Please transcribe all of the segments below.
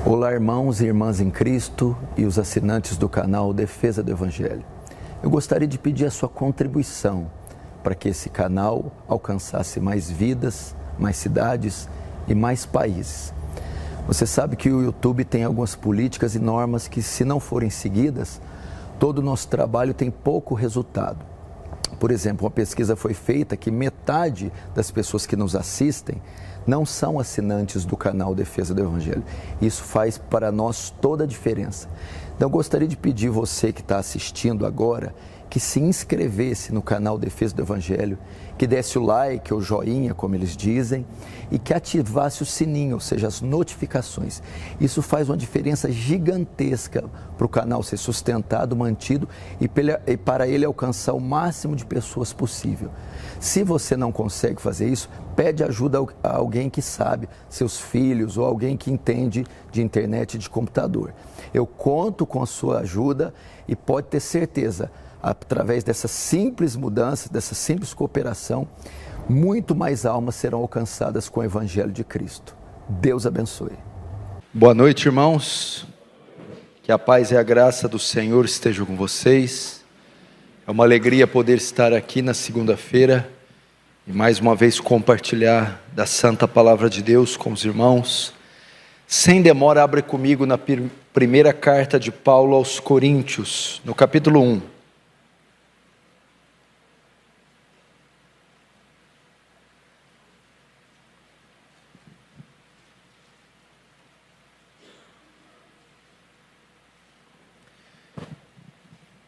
Olá, irmãos e irmãs em Cristo e os assinantes do canal Defesa do Evangelho. Eu gostaria de pedir a sua contribuição para que esse canal alcançasse mais vidas, mais cidades e mais países. Você sabe que o YouTube tem algumas políticas e normas que, se não forem seguidas, todo o nosso trabalho tem pouco resultado. Por exemplo, uma pesquisa foi feita que metade das pessoas que nos assistem não são assinantes do canal Defesa do Evangelho. Isso faz para nós toda a diferença. Então, eu gostaria de pedir você que está assistindo agora, que se inscrevesse no canal Defesa do Evangelho, que desse o like ou joinha, como eles dizem, e que ativasse o sininho, ou seja, as notificações. Isso faz uma diferença gigantesca para o canal ser sustentado, mantido e para ele alcançar o máximo de pessoas possível. Se você não consegue fazer isso, pede ajuda a alguém que sabe, seus filhos ou alguém que entende de internet e de computador. Eu conto com a sua ajuda e pode ter certeza, através dessa simples mudança, dessa simples cooperação, muito mais almas serão alcançadas com o Evangelho de Cristo. Deus abençoe. Boa noite, irmãos. Que a paz e a graça do Senhor estejam com vocês. É uma alegria poder estar aqui na segunda-feira e mais uma vez compartilhar da Santa Palavra de Deus com os irmãos. Sem demora, abre comigo na primeira carta de Paulo aos Coríntios, no capítulo 1.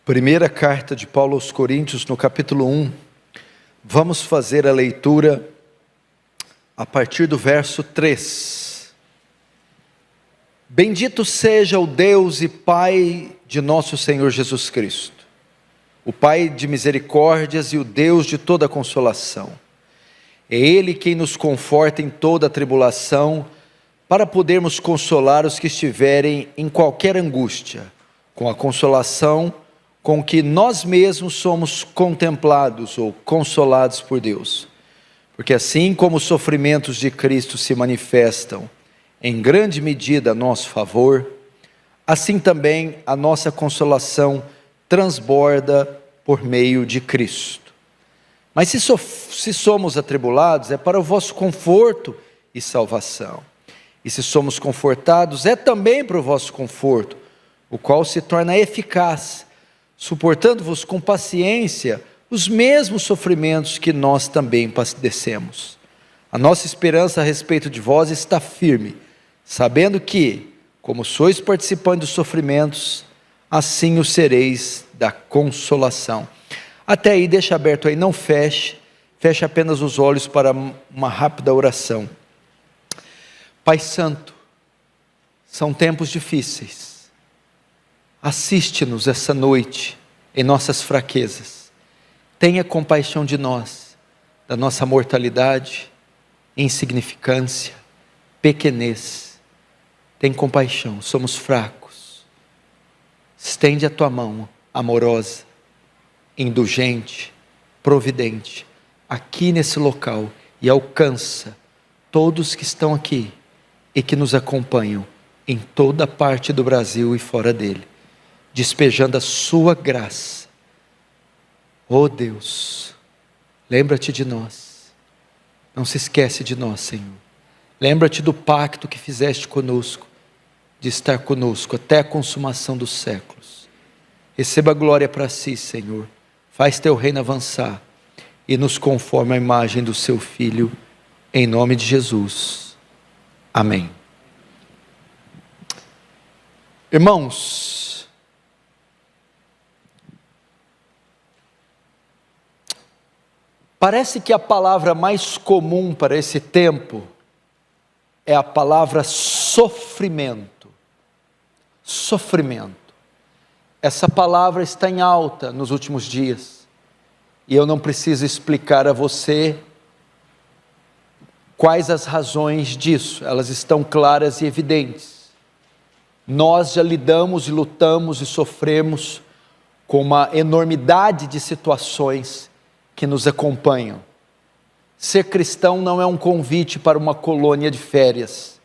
Primeira carta de Paulo aos Coríntios, no capítulo 1, vamos fazer a leitura a partir do verso 3. Bendito seja o Deus e Pai de nosso Senhor Jesus Cristo, o Pai de misericórdias e o Deus de toda consolação. É Ele quem nos conforta em toda a tribulação, para podermos consolar os que estiverem em qualquer angústia, com a consolação com que nós mesmos somos contemplados ou consolados por Deus. Porque assim como os sofrimentos de Cristo se manifestam em grande medida a nosso favor, assim também a nossa consolação transborda por meio de Cristo. Mas se somos atribulados, é para o vosso conforto e salvação. E se somos confortados, é também para o vosso conforto, o qual se torna eficaz, suportando-vos com paciência os mesmos sofrimentos que nós também padecemos. A nossa esperança a respeito de vós está firme, sabendo que, como sois participantes dos sofrimentos, assim o sereis da consolação. Até aí, deixa aberto aí, não feche apenas os olhos para uma rápida oração. Pai Santo, são tempos difíceis. Assiste-nos essa noite em nossas fraquezas. Tenha compaixão de nós, da nossa mortalidade, insignificância, pequenez. Tem compaixão, somos fracos. Estende a tua mão amorosa, indulgente, providente, aqui nesse local e alcança todos que estão aqui e que nos acompanham em toda parte do Brasil e fora dele, despejando a sua graça. Oh Deus, lembra-te de nós, não se esquece de nós, Senhor. Lembra-te do pacto que fizeste conosco, de estar conosco até a consumação dos séculos. Receba a glória para si, Senhor. Faz teu reino avançar e nos conforma à imagem do seu Filho, em nome de Jesus. Amém. Irmãos, parece que a palavra mais comum para esse tempo é a palavra sofrimento. Sofrimento. Essa palavra está em alta nos últimos dias. E eu não preciso explicar a você quais as razões disso. Elas estão claras e evidentes. Nós já lidamos e lutamos e sofremos com uma enormidade de situações que nos acompanham. Ser cristão não é um convite para uma colônia de férias.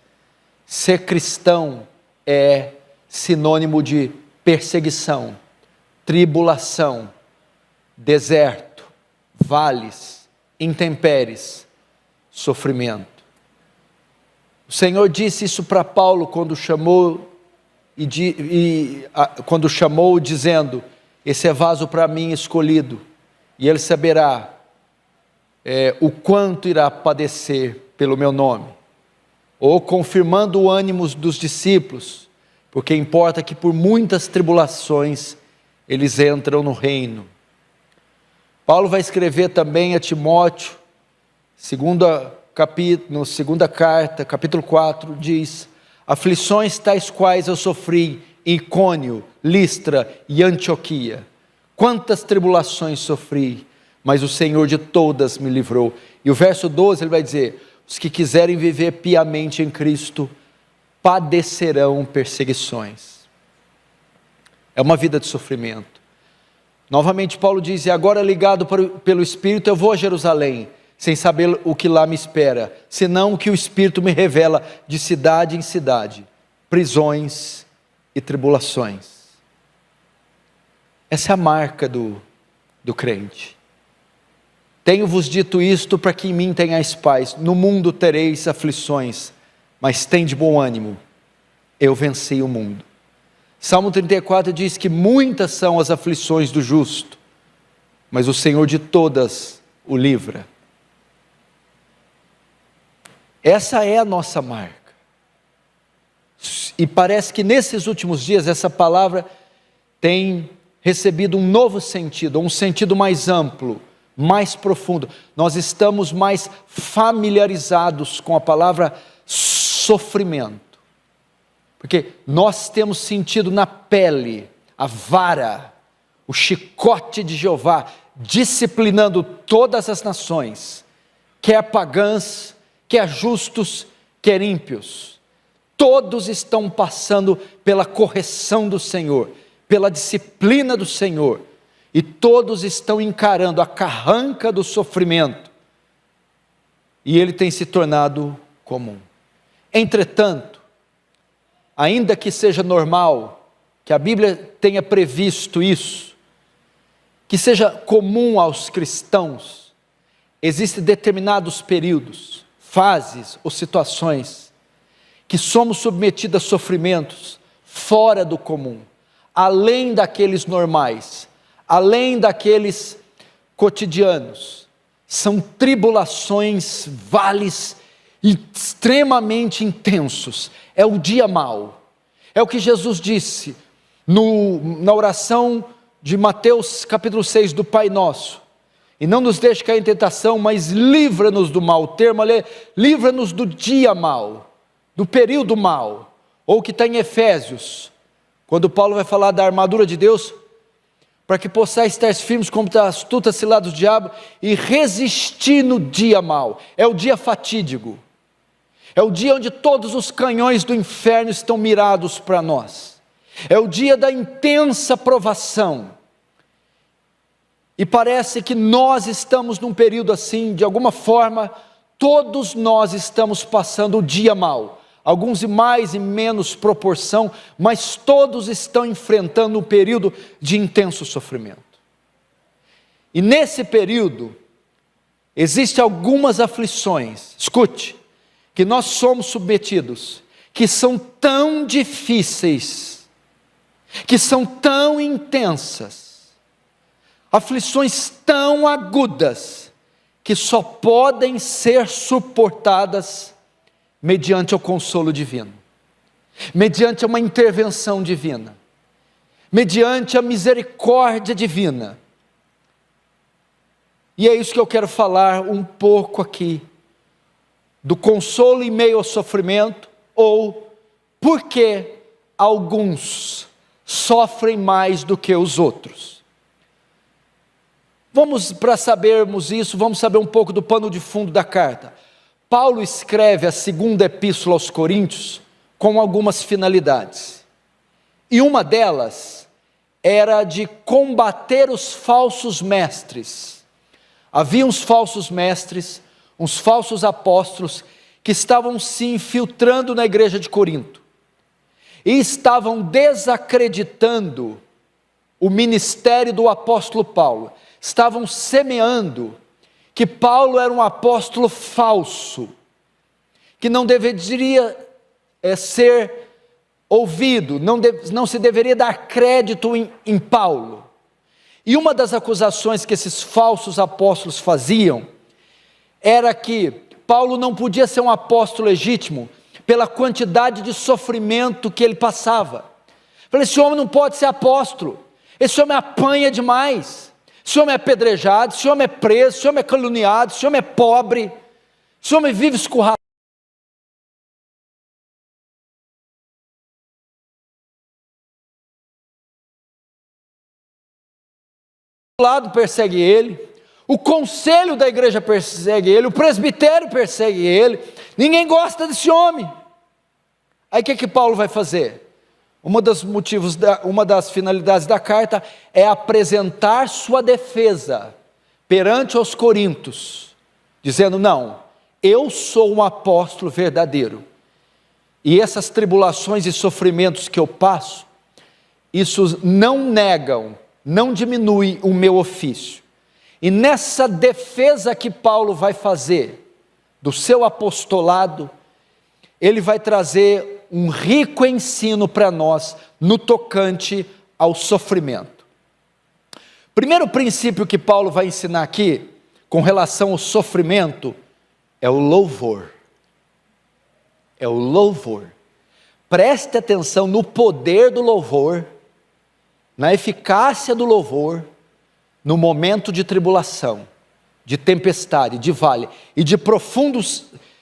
Ser cristão é sinônimo de perseguição, tribulação, deserto, vales, intempéries, sofrimento. O Senhor disse isso para Paulo quando chamou, quando chamou dizendo: esse é vaso para mim escolhido, e ele saberá o quanto irá padecer pelo meu nome. Ou confirmando o ânimo dos discípulos, porque importa que por muitas tribulações eles entram no reino. Paulo vai escrever também a Timóteo, no segunda carta, capítulo 4, diz: aflições tais quais eu sofri em Icônio, Listra e Antioquia. Quantas tribulações sofri, mas o Senhor de todas me livrou. E o verso 12 ele vai dizer: os que quiserem viver piamente em Cristo padecerão perseguições. É uma vida de sofrimento. Novamente Paulo diz: e agora ligado pelo Espírito eu vou a Jerusalém, sem saber o que lá me espera, senão o que o Espírito me revela de cidade em cidade, prisões e tribulações. Essa é a marca do crente. Tenho-vos dito isto para que em mim tenhais paz. No mundo tereis aflições, mas tende bom ânimo, eu venci o mundo. Salmo 34 diz que muitas são as aflições do justo, mas o Senhor de todas o livra. Essa é a nossa marca. E parece que nesses últimos dias essa palavra tem recebido um novo sentido, um sentido mais amplo, mais profundo. Nós estamos mais familiarizados com a palavra sofrimento, porque nós temos sentido na pele a vara, o chicote de Jeová, disciplinando todas as nações, quer pagãs, quer justos, quer ímpios. Todos estão passando pela correção do Senhor, pela disciplina do Senhor, e todos estão encarando a carranca do sofrimento, e ele tem se tornado comum. Entretanto, ainda que seja normal, que a Bíblia tenha previsto isso, que seja comum aos cristãos, existem determinados períodos, fases ou situações, que somos submetidos a sofrimentos fora do comum, além daqueles normais, além daqueles cotidianos. São tribulações, vales extremamente intensos. É o dia mau. É o que Jesus disse na oração de Mateus capítulo 6 do Pai Nosso: e não nos deixe cair em tentação, mas livra-nos do mal. O termo ali é: livra-nos do dia mau, do período mau. Ou que está em Efésios, quando Paulo vai falar da armadura de Deus, para que possais estar firmes contra a astuta cilada do diabo e resistir no dia mau. É o dia fatídico, é o dia onde todos os canhões do inferno estão mirados para nós, é o dia da intensa provação, e parece que nós estamos num período assim, de alguma forma, todos nós estamos passando o dia mau, alguns em mais e menos proporção, mas todos estão enfrentando um período de intenso sofrimento. E nesse período, existem algumas aflições, escute, que nós somos submetidos, que são tão difíceis, que são tão intensas, aflições tão agudas, que só podem ser suportadas mediante o consolo divino, mediante uma intervenção divina, mediante a misericórdia divina. E é isso que eu quero falar um pouco aqui, do consolo em meio ao sofrimento, ou por que alguns sofrem mais do que os outros. Para sabermos isso, vamos saber um pouco do pano de fundo da carta. Paulo escreve a segunda epístola aos Coríntios com algumas finalidades, e uma delas era de combater os falsos mestres. Havia uns falsos mestres, uns falsos apóstolos, que estavam se infiltrando na igreja de Corinto. e estavam desacreditando o ministério do apóstolo Paulo. Estavam semeando que Paulo era um apóstolo falso, que não deveria ser ouvido, não se deveria dar crédito em Paulo. E uma das acusações que esses falsos apóstolos faziam era que Paulo não podia ser um apóstolo legítimo pela quantidade de sofrimento que ele passava. Falei, esse homem não pode ser apóstolo, esse homem apanha demais, esse homem é apedrejado, esse homem é preso, esse homem é caluniado, esse homem é pobre, esse homem vive escurralado. O lado persegue ele, o conselho da igreja persegue ele, o presbitério persegue ele, ninguém gosta desse homem. Aí o que Paulo vai fazer? Uma das finalidades da carta é apresentar sua defesa perante os coríntios, dizendo, não, eu sou um apóstolo verdadeiro, e essas tribulações e sofrimentos que eu passo, isso não negam, não diminui o meu ofício. E nessa defesa que Paulo vai fazer do seu apostolado, ele vai trazer um rico ensino para nós no tocante ao sofrimento. Primeiro princípio que Paulo vai ensinar aqui, com relação ao sofrimento, é o louvor. É o louvor. Preste atenção no poder do louvor, na eficácia do louvor, no momento de tribulação, de tempestade, de vale e de profundo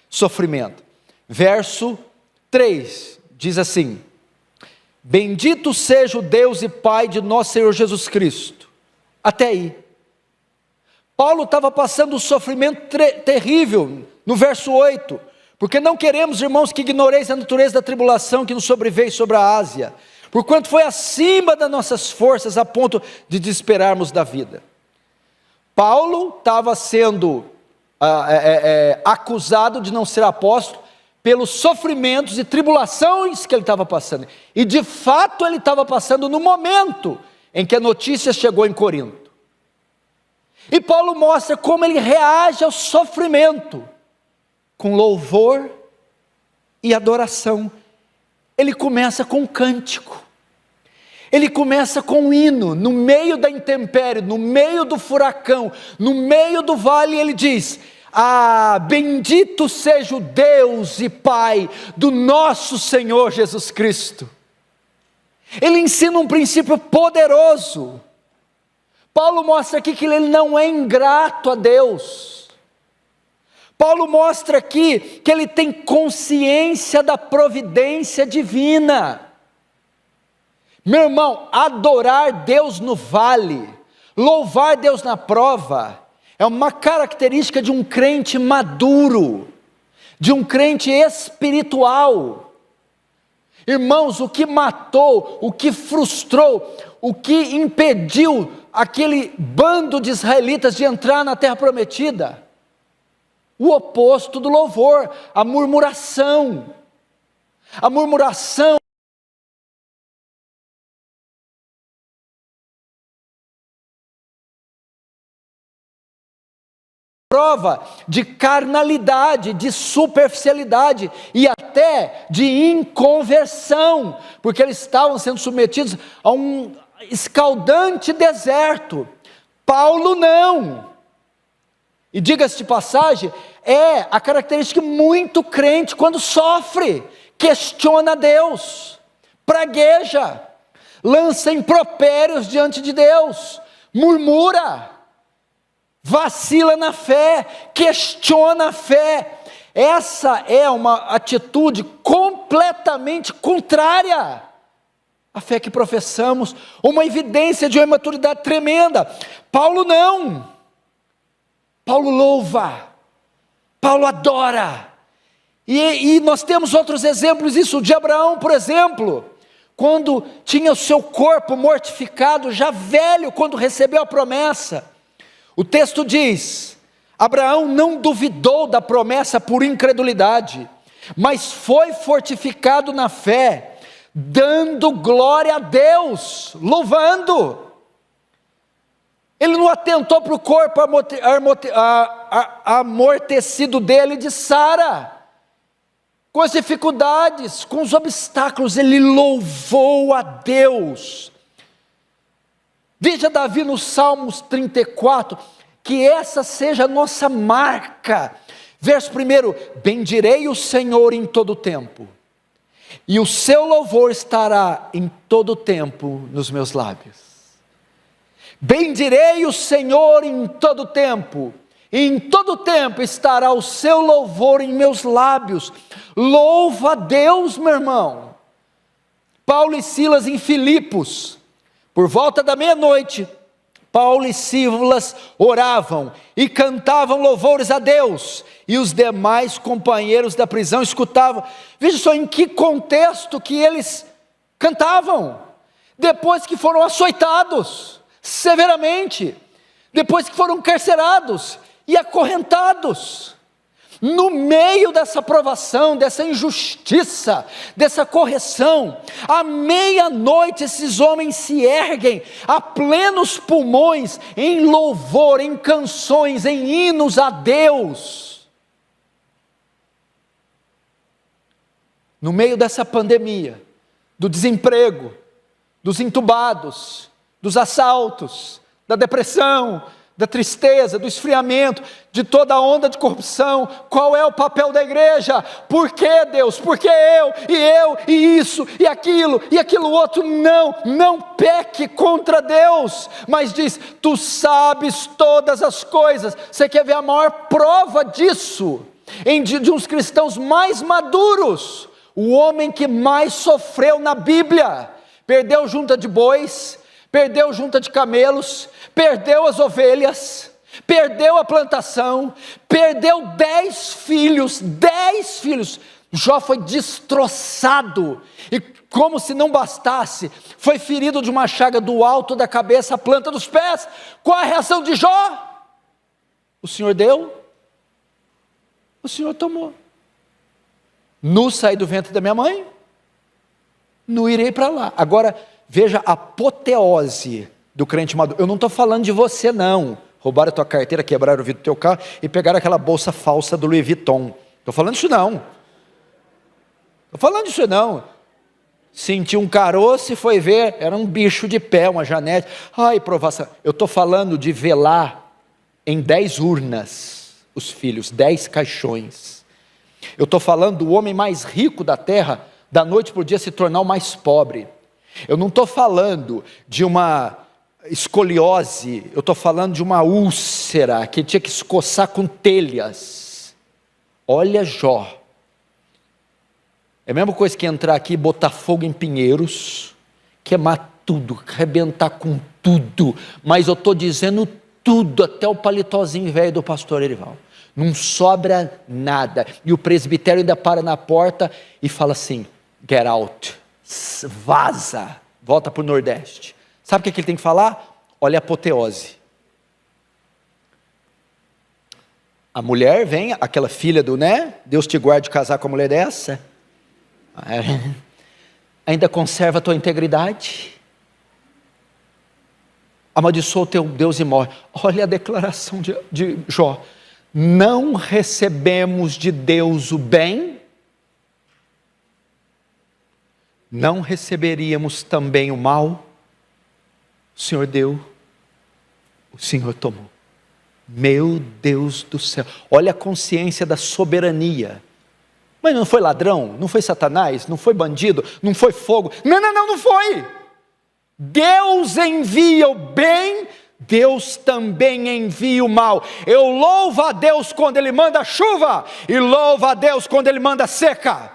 sofrimento. Verso 3 diz assim: bendito seja o Deus e Pai de nosso Senhor Jesus Cristo. Até aí. Paulo estava passando um sofrimento terrível, no verso 8, porque não queremos, irmãos, que ignoreis a natureza da tribulação que nos sobreveio sobre a Ásia, porquanto foi acima das nossas forças, a ponto de desesperarmos da vida. Paulo estava sendo acusado de não ser apóstolo, pelos sofrimentos e tribulações que ele estava passando, e de fato ele estava passando no momento em que a notícia chegou em Corinto. E Paulo mostra como ele reage ao sofrimento, com louvor e adoração. Ele começa com um cântico, ele começa com um hino, no meio da intempérie, no meio do furacão, no meio do vale, ele diz: ah, bendito seja o Deus e Pai do nosso Senhor Jesus Cristo. Ele ensina um princípio poderoso. Paulo mostra aqui que ele não é ingrato a Deus. Paulo mostra aqui que ele tem consciência da providência divina. Meu irmão, adorar Deus no vale, louvar Deus na prova, é uma característica de um crente maduro, de um crente espiritual. Irmãos, o que matou, o que frustrou, o que impediu aquele bando de israelitas de entrar na terra prometida? O oposto do louvor, a murmuração. A murmuração prova de carnalidade, de superficialidade e até de inconversão, porque eles estavam sendo submetidos a um escaldante deserto. Paulo não. E diga-se de passagem, é a característica muito crente quando sofre, questiona Deus, pragueja, lança impropérios diante de Deus, murmura, vacila na fé, questiona a fé. Essa é uma atitude completamente contrária à fé que professamos, uma evidência de uma imaturidade tremenda. Paulo não. Paulo louva, Paulo adora. E nós temos outros exemplos disso, de Abraão, por exemplo, quando tinha o seu corpo mortificado, já velho, quando recebeu a promessa. O texto diz: Abraão não duvidou da promessa por incredulidade, mas foi fortificado na fé, dando glória a Deus, louvando. Ele não atentou para o corpo amortecido dele de Sara, com as dificuldades, com os obstáculos, ele louvou a Deus. Veja Davi no Salmos 34, que essa seja a nossa marca. Verso 1: bendirei o Senhor em todo o tempo, e o seu louvor estará em todo o tempo nos meus lábios. Bendirei o Senhor em todo o tempo, e em todo o tempo estará o seu louvor em meus lábios. Louva a Deus, meu irmão. Paulo e Silas em Filipos, por volta da meia-noite, Paulo e Silas oravam e cantavam louvores a Deus, e os demais companheiros da prisão escutavam. Veja só em que contexto que eles cantavam, depois que foram açoitados severamente, depois que foram carcerados e acorrentados. No meio dessa provação, dessa injustiça, dessa correção, à meia-noite esses homens se erguem a plenos pulmões, em louvor, em canções, em hinos a Deus. No meio dessa pandemia, do desemprego, dos entubados, dos assaltos, da depressão, da tristeza, do esfriamento, de toda a onda de corrupção, qual é o papel da igreja? Por que Deus? Por que eu, e isso, e aquilo outro? Não peque contra Deus, mas diz, tu sabes todas as coisas. Você quer ver a maior prova disso? De uns cristãos mais maduros, o homem que mais sofreu na Bíblia, perdeu junta de bois, perdeu junta de camelos, perdeu as ovelhas, perdeu a plantação, perdeu 10 filhos, Jó foi destroçado, e como se não bastasse, foi ferido de uma chaga do alto da cabeça à planta dos pés. Qual a reação de Jó? O Senhor deu, o Senhor tomou. Nu saí do ventre da minha mãe, nu irei para lá. Agora, veja a apoteose do crente maduro. Eu não estou falando de você não, roubaram a tua carteira, quebraram o vidro do teu carro e pegaram aquela bolsa falsa do Louis Vuitton. Estou falando disso não, sentiu um caroço e foi ver, era um bicho de pé, uma janete, ai provação. Eu estou falando de velar em 10 urnas os filhos, 10 caixões. Eu estou falando do homem mais rico da terra, da noite para o dia se tornar o mais pobre. Eu não estou falando de uma escoliose, eu estou falando de uma úlcera, que tinha que se coçar com telhas. Olha Jó, é a mesma coisa que entrar aqui e botar fogo em Pinheiros, queimar tudo, arrebentar com tudo, mas eu estou dizendo tudo, até o paletózinho velho do pastor Erival, não sobra nada, e o presbitério ainda para na porta e fala assim, get out, vaza, volta para o Nordeste. Sabe o que ele tem que falar? Olha a apoteose. A mulher vem, aquela filha do, Deus te guarde de casar com a mulher dessa, ainda conserva a tua integridade, amaldiçoa o teu Deus e morre. Olha a declaração de Jó, não recebemos de Deus o bem, não receberíamos também o mal? O Senhor deu, o Senhor tomou. Meu Deus do céu, olha a consciência da soberania. Mas não foi ladrão, não foi Satanás, não foi bandido, não foi fogo, não foi. Deus envia o bem, Deus também envia o mal. Eu louvo a Deus quando Ele manda chuva, e louvo a Deus quando Ele manda seca.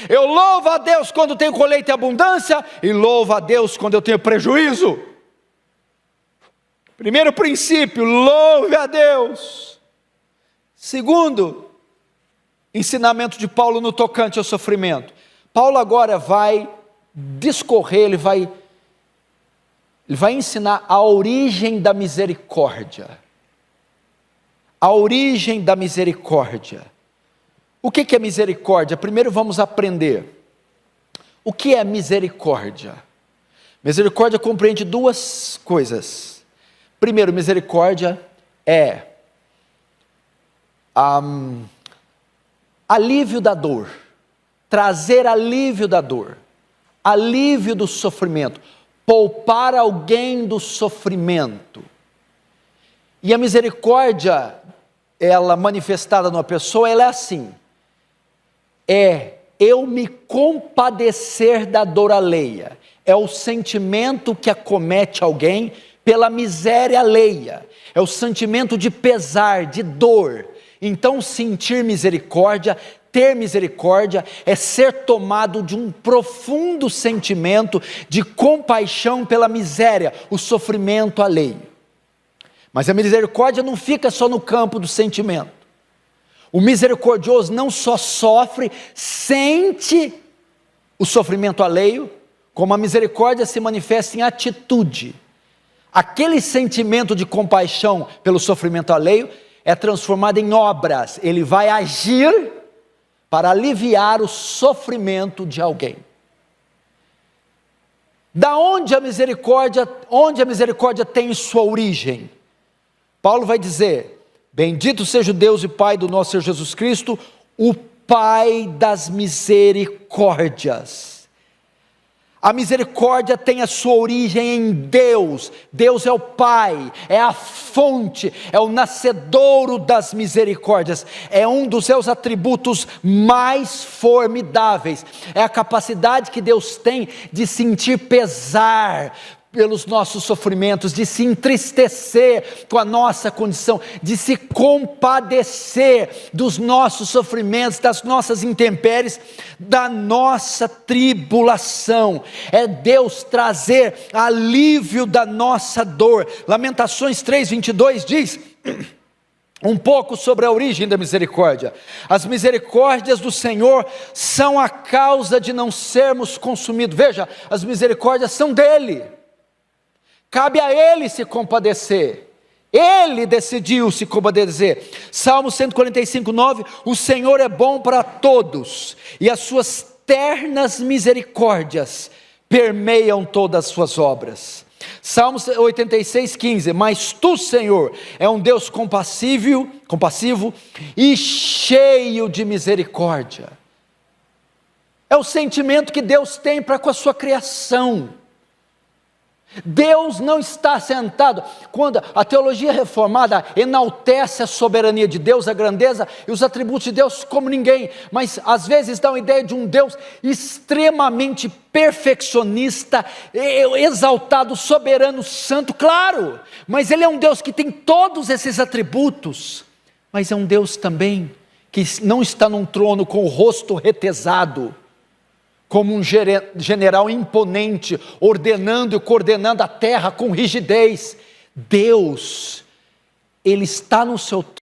Eu louvo a Deus quando tenho colheita e abundância, e louvo a Deus quando eu tenho prejuízo. Primeiro princípio, louve a Deus. Segundo, ensinamento de Paulo no tocante ao sofrimento. Paulo agora vai discorrer, ele vai ensinar a origem da misericórdia. A origem da misericórdia. O que é misericórdia? Primeiro vamos aprender. O que é misericórdia? Misericórdia compreende duas coisas. Primeiro, misericórdia é alívio da dor, trazer alívio da dor, alívio do sofrimento, poupar alguém do sofrimento. E a misericórdia, ela manifestada numa pessoa, ela é assim, eu me compadecer da dor alheia, é o sentimento que acomete alguém pela miséria alheia, é o sentimento de pesar, de dor. Então sentir misericórdia, ter misericórdia, é ser tomado de um profundo sentimento de compaixão pela miséria, o sofrimento alheio. Mas a misericórdia não fica só no campo do sentimento. O misericordioso não só sofre, sente o sofrimento alheio, como a misericórdia se manifesta em atitude. Aquele sentimento de compaixão pelo sofrimento alheio é transformado em obras. Ele vai agir para aliviar o sofrimento de alguém. Da onde a misericórdia tem sua origem? Paulo vai dizer: bendito seja o Deus e Pai do nosso Senhor Jesus Cristo, o Pai das misericórdias. A misericórdia tem a sua origem em Deus. Deus é o Pai, é a fonte, é o nascedouro das misericórdias, é um dos seus atributos mais formidáveis, é a capacidade que Deus tem de sentir pesar pelos nossos sofrimentos, de se entristecer com a nossa condição, de se compadecer dos nossos sofrimentos, das nossas intempéries, da nossa tribulação. É Deus trazer alívio da nossa dor. Lamentações 3:22 diz um pouco sobre a origem da misericórdia. As misericórdias do Senhor são a causa de não sermos consumidos. Veja, as misericórdias são dele. Cabe a Ele se compadecer, Ele decidiu se compadecer. Salmo 145:9, o Senhor é bom para todos, e as suas ternas misericórdias permeiam todas as suas obras. Salmo 86:15, mas tu, Senhor, é um Deus compassivo e cheio de misericórdia. É o sentimento que Deus tem para com a sua criação. Deus não está sentado. Quando a teologia reformada enaltece a soberania de Deus, a grandeza e os atributos de Deus como ninguém, mas às vezes dá uma ideia de um Deus extremamente perfeccionista, exaltado, soberano, santo, claro, mas Ele é um Deus que tem todos esses atributos, mas é um Deus também que não está num trono com o rosto retesado, como um general imponente, ordenando e coordenando a terra com rigidez. Deus, Ele está no seu trono.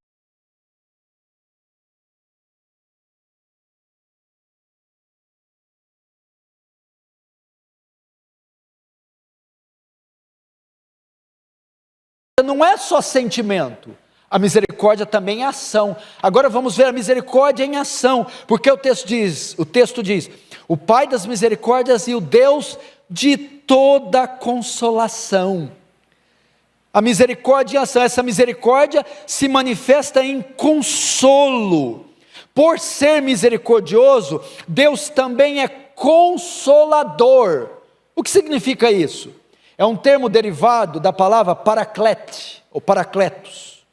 Não é só sentimento, a misericórdia também é ação. Agora vamos ver a misericórdia em ação, porque o texto diz, o Pai das misericórdias e o Deus de toda consolação. A misericórdia em ação, essa misericórdia se manifesta em consolo. Por ser misericordioso, Deus também é consolador. O que significa isso? É um termo derivado da palavra paraclete, ou paracletos,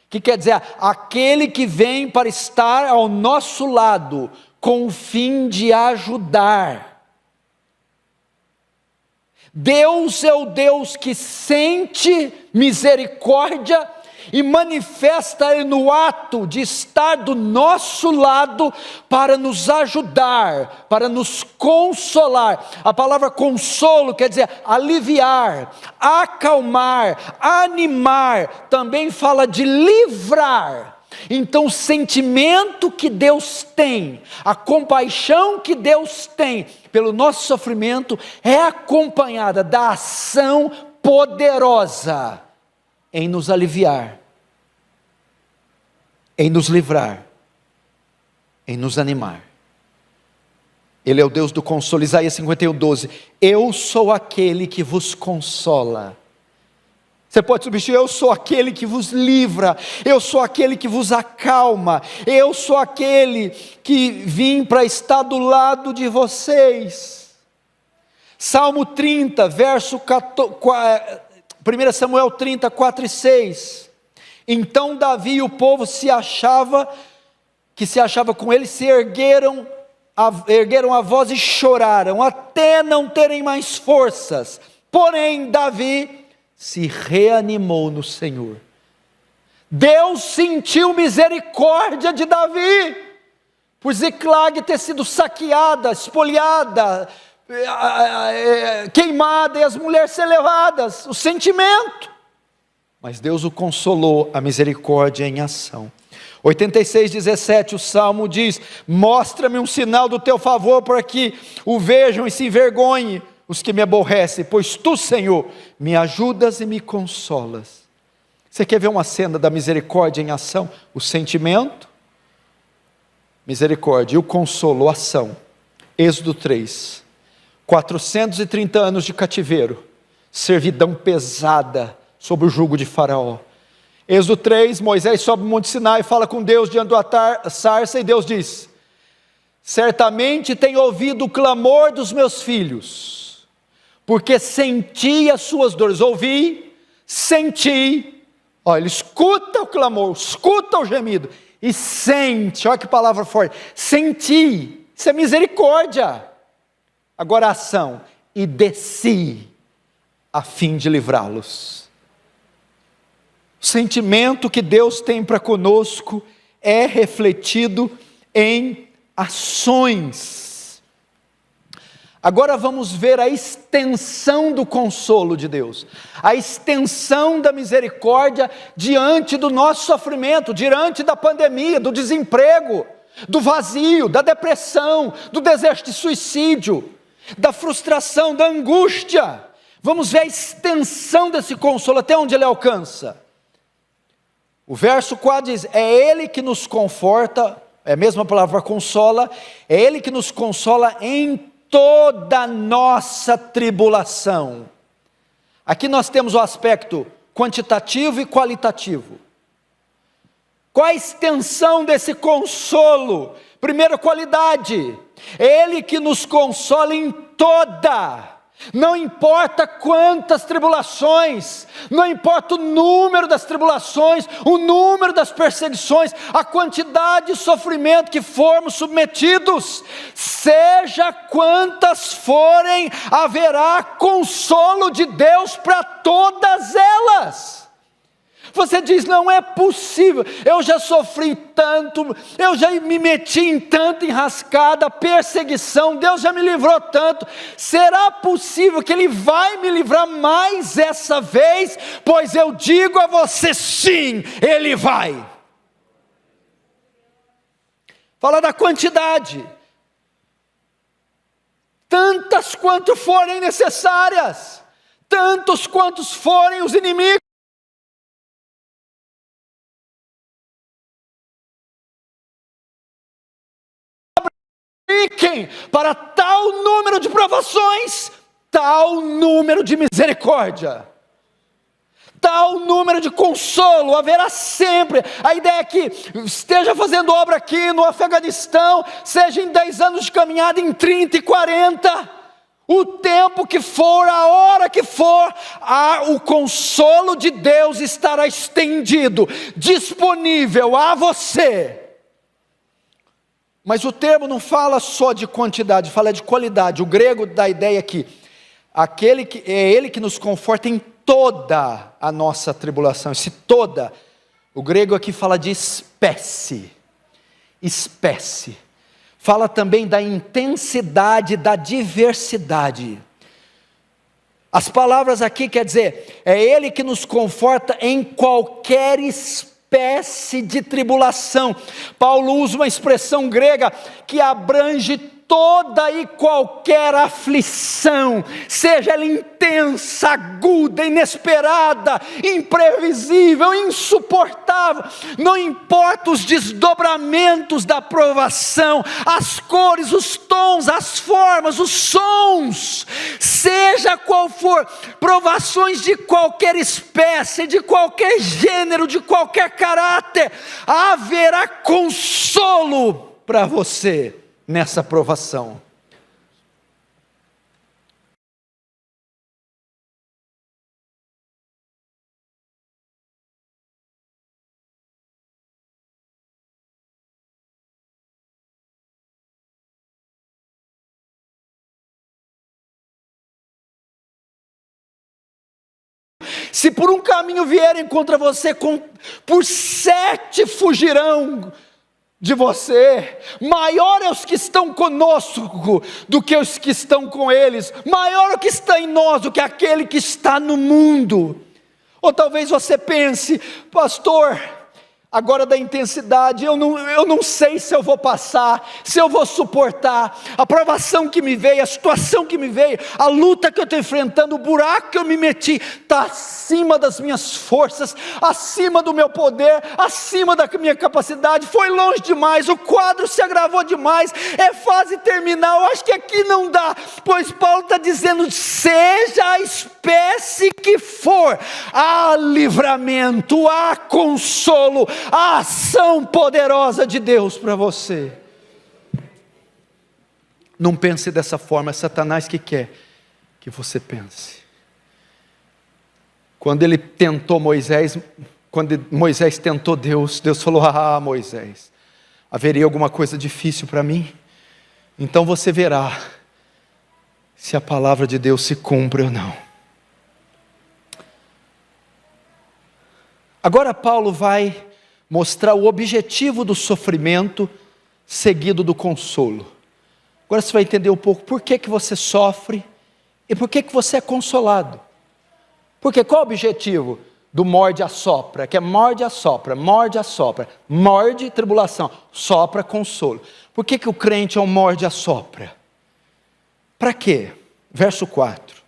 que quer dizer aquele que vem para estar ao nosso lado, com o fim de ajudar. Deus é o Deus que sente misericórdia e manifesta no ato de estar do nosso lado para nos ajudar, para nos consolar. A palavra consolo quer dizer aliviar, acalmar, animar, também fala de livrar. Então o sentimento que Deus tem, a compaixão que Deus tem pelo nosso sofrimento é acompanhada da ação poderosa em nos aliviar, em nos livrar, em nos animar. Ele é o Deus do consolo. Isaías 51:12. Eu sou aquele que vos consola. Você pode substituir: eu sou aquele que vos livra, eu sou aquele que vos acalma, eu sou aquele que vim para estar do lado de vocês. Salmo 30, verso 1 Samuel 30, 4 e 6. Então Davi e o povo que se achava com ele, se ergueram a voz e choraram, até não terem mais forças. Porém Davi se reanimou no Senhor. Deus sentiu misericórdia de Davi, por Ziclag ter sido saqueada, espoliada, queimada, e as mulheres ser levadas, o sentimento. Mas Deus o consolou, a misericórdia em ação. 86:17, o Salmo diz: mostra-me um sinal do teu favor, para que o vejam e se envergonhem os que me aborrecem, pois tu, Senhor, me ajudas e me consolas. Você quer ver uma cena da misericórdia em ação? O sentimento, misericórdia, e o consolo, ação. Êxodo 3, 430 anos de cativeiro, servidão pesada, sob o jugo de Faraó. Êxodo 3, Moisés sobe o monte Sinai e fala com Deus diante da sarça, e Deus diz: certamente tenho ouvido o clamor dos meus filhos, porque senti as suas dores. Ouvi, senti. Olha, ele escuta o clamor, escuta o gemido e sente. Olha que palavra forte: senti. Isso é misericórdia. Agora a ação: e desci a fim de livrá-los. O sentimento que Deus tem para conosco é refletido em ações. Agora vamos ver a extensão do consolo de Deus, a extensão da misericórdia diante do nosso sofrimento, diante da pandemia, do desemprego, do vazio, da depressão, do desejo de suicídio, da frustração, da angústia. Vamos ver a extensão desse consolo, até onde ele alcança. O verso 4 diz: é Ele que nos conforta, é a mesma palavra consola, é Ele que nos consola em toda nossa tribulação. Aqui nós temos o aspecto quantitativo e qualitativo. Qual a extensão desse consolo? Primeiro, qualidade. É Ele que nos consola em toda. Não importa quantas tribulações, não importa o número das tribulações, o número das perseguições, a quantidade de sofrimento que formos submetidos, seja quantas forem, haverá consolo de Deus para todas elas. Você diz: não é possível, eu já sofri tanto, eu já me meti em tanta enrascada, perseguição, Deus já me livrou tanto, será possível que Ele vai me livrar mais essa vez? Pois eu digo a você: sim, Ele vai. Fala da quantidade: tantas quanto forem necessárias, tantos quantos forem os inimigos. Para tal número de provações, tal número de misericórdia, tal número de consolo haverá sempre. A ideia é que esteja fazendo obra aqui no Afeganistão, seja em 10 anos de caminhada, em 30 e 40, o tempo que for, a hora que for, o consolo de Deus estará estendido, disponível a você. Mas o termo não fala só de quantidade, fala de qualidade. O grego dá a ideia aqui: é Ele que nos conforta em toda a nossa tribulação. Esse toda, o grego aqui fala de espécie. Espécie. Fala também da intensidade, da diversidade. As palavras aqui quer dizer, é Ele que nos conforta em qualquer espécie de tribulação. Paulo usa uma expressão grega que abrange toda e qualquer aflição, seja ela intensa, aguda, inesperada, imprevisível, insuportável, não importa os desdobramentos da provação, as cores, os tons, as formas, os sons, seja qual for, provações de qualquer espécie, de qualquer gênero, de qualquer caráter, haverá consolo para você nessa provação. Se por um caminho vierem contra você, por 7 fugirão de você. Maior é os que estão conosco do que os que estão com eles. Maior é o que está em nós do que aquele que está no mundo. Ou talvez você pense: pastor, agora da intensidade, eu não sei se eu vou passar, se eu vou suportar, a provação que me veio, a situação que me veio, a luta que eu estou enfrentando, o buraco que eu me meti, está acima das minhas forças, acima do meu poder, acima da minha capacidade, foi longe demais, o quadro se agravou demais, é fase terminal, eu acho que aqui não dá, pois Paulo está dizendo: seja a espécie que for, há livramento, há consolo, a ação poderosa de Deus para você. Não pense dessa forma, é Satanás que quer que você pense. Quando Moisés tentou Deus, Deus falou: ah, Moisés, haveria alguma coisa difícil para mim? Então você verá se a palavra de Deus se cumpre ou não. Agora Paulo vai mostrar o objetivo do sofrimento seguido do consolo. Agora você vai entender um pouco por que você sofre e por que você é consolado. Porque qual é o objetivo do morde a sopra? Que é morde a sopra, morde a sopra, morde tribulação, sopra consolo. Por que o crente é um morde a sopra? Para quê? Verso 4.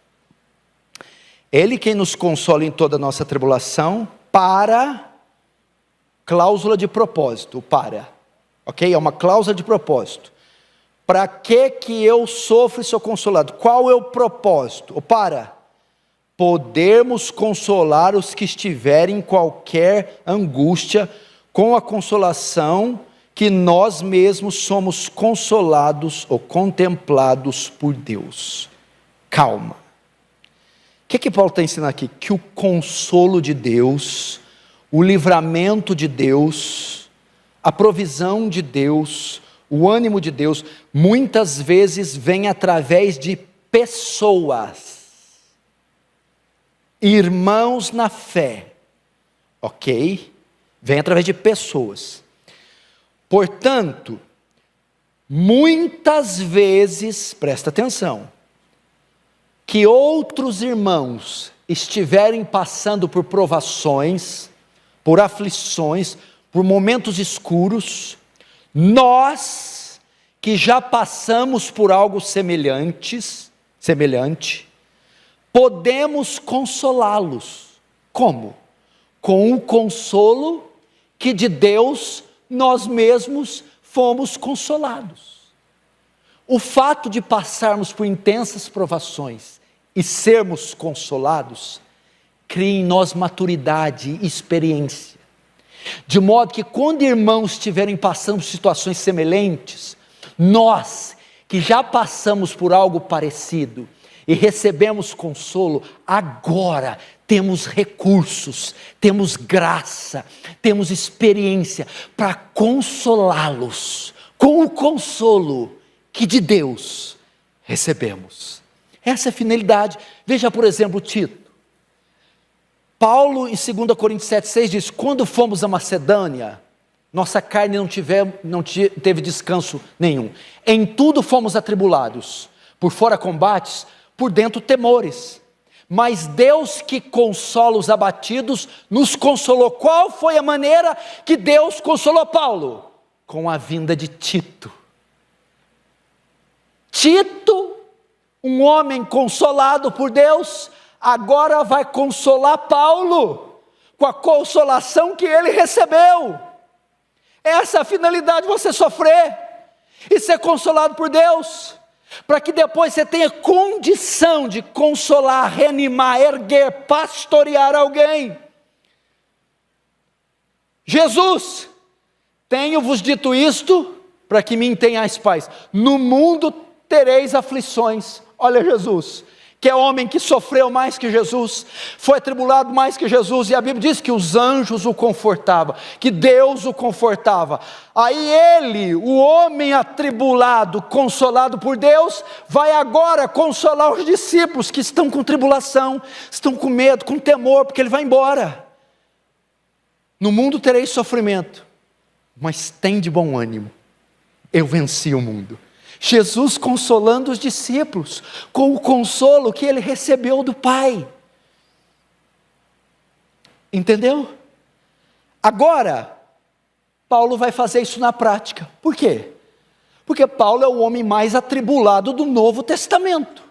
Ele quem nos consola em toda a nossa tribulação, para... cláusula de propósito, ok? É uma cláusula de propósito. Para que eu sofro e sou consolado? Qual é o propósito? Para podermos consolar os que estiverem em qualquer angústia, com a consolação que nós mesmos somos consolados ou contemplados por Deus. Calma. O que Paulo está ensinando aqui? Que o consolo de Deus, o livramento de Deus, a provisão de Deus, o ânimo de Deus, muitas vezes vem através de pessoas, irmãos na fé, ok? Vem através de pessoas. Portanto, muitas vezes, presta atenção, que outros irmãos estiverem passando por provações, por aflições, por momentos escuros, nós que já passamos por algo semelhante, podemos consolá-los. Como? Com o consolo que de Deus nós mesmos fomos consolados. O fato de passarmos por intensas provações e sermos consolados, cria em nós maturidade e experiência. De modo que quando irmãos estiverem passando por situações semelhantes, nós que já passamos por algo parecido e recebemos consolo, agora temos recursos, temos graça, temos experiência para consolá-los com o consolo que de Deus recebemos. Essa é a finalidade. Veja, por exemplo, Tito. Paulo, em 2 Coríntios 7,6 diz: quando fomos a Macedônia, nossa carne não teve descanso nenhum. Em tudo fomos atribulados, por fora combates, por dentro temores. Mas Deus que consola os abatidos, nos consolou. Qual foi a maneira que Deus consolou Paulo? Com a vinda de Tito. Tito, um homem consolado por Deus, agora vai consolar Paulo, com a consolação que ele recebeu. Essa é a finalidade de você sofrer, e ser consolado por Deus, para que depois você tenha condição de consolar, reanimar, erguer, pastorear alguém. Jesus, tenho-vos dito isto, para que me tenhais paz. No mundo tereis aflições. Olha Jesus, que é homem que sofreu mais que Jesus, foi atribulado mais que Jesus, e a Bíblia diz que os anjos o confortavam, que Deus o confortava. Aí ele, o homem atribulado, consolado por Deus, vai agora consolar os discípulos que estão com tribulação, estão com medo, com temor, porque ele vai embora. No mundo tereis sofrimento, mas tem de bom ânimo, eu venci o mundo. Jesus consolando os discípulos, com o consolo que ele recebeu do Pai. Entendeu? Agora, Paulo vai fazer isso na prática. Por quê? Porque Paulo é o homem mais atribulado do Novo Testamento.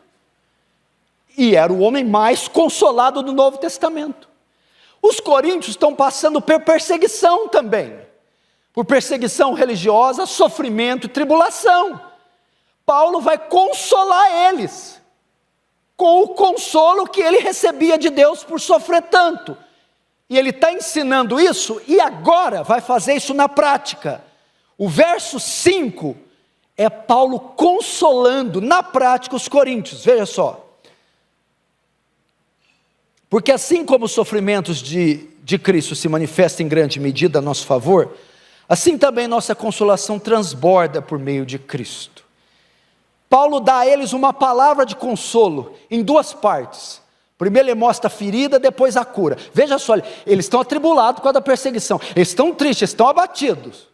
E era o homem mais consolado do Novo Testamento. Os coríntios estão passando por perseguição também. Por perseguição religiosa, sofrimento e tribulação. Paulo vai consolar eles, com o consolo que ele recebia de Deus por sofrer tanto. E ele está ensinando isso, e agora vai fazer isso na prática. O verso 5 é Paulo consolando na prática os coríntios, veja só. Porque assim como os sofrimentos de Cristo se manifestam em grande medida a nosso favor, assim também nossa consolação transborda por meio de Cristo. Paulo dá a eles uma palavra de consolo, em duas partes. Primeiro ele mostra a ferida, depois a cura. Veja só, eles estão atribulados por causa da perseguição, eles estão tristes, eles estão abatidos.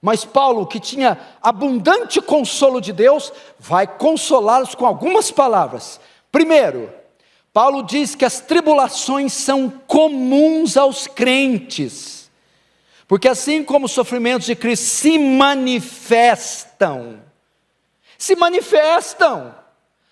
Mas Paulo, que tinha abundante consolo de Deus, vai consolá-los com algumas palavras. Primeiro, Paulo diz que as tribulações são comuns aos crentes, porque assim como os sofrimentos de Cristo se manifestam,